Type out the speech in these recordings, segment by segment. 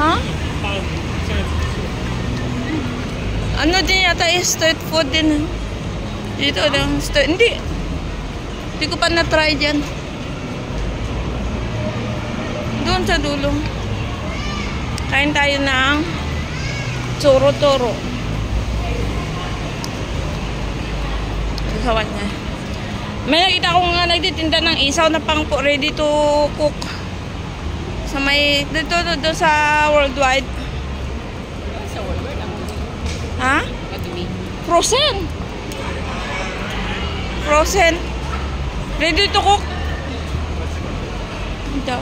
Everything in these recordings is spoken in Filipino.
Ha? Ano din yata street food din. Dito lang. Hindi. Hindi ko pa na-try dyan. Doon sa dulo. Kain tayo ng choro-toro. Kawan niya. May nakita ko nga nagtitinda ng isaw na pang ready to cook. Sa may dito sa Worldwide. Sa Worldwide ang ha? Frozen. Frozen. Ready to cook. Ito.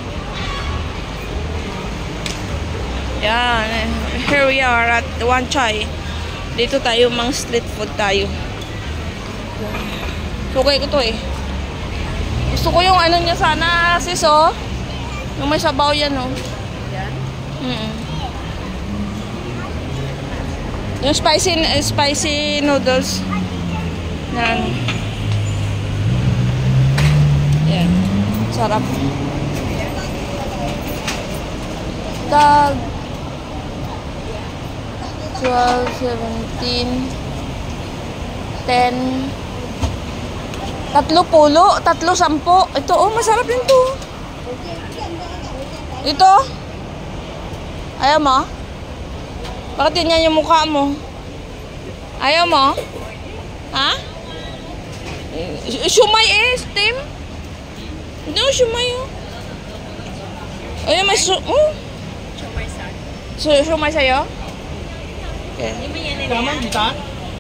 Yan. Here we are at Wan Chai. Dito tayo mang street food tayo. Sukay ko to eh. Gusto ko yung ano niya sana sis oh. Yung may sabaw yan oh. Yan? Yung spicy noodles. Yan. Yan. Sarap. Tag 12, 17 10 3 pulo, 3 10. Ito oh, masarap din to. Ito. Ayaw mo? Bakit yan yung mukha mo? Ayaw mo? Ha? Shumay eh, steam. No, shumay oh. Ayaw, may Shumay sa. Shumay sa'yo? Okay. Tama, kita?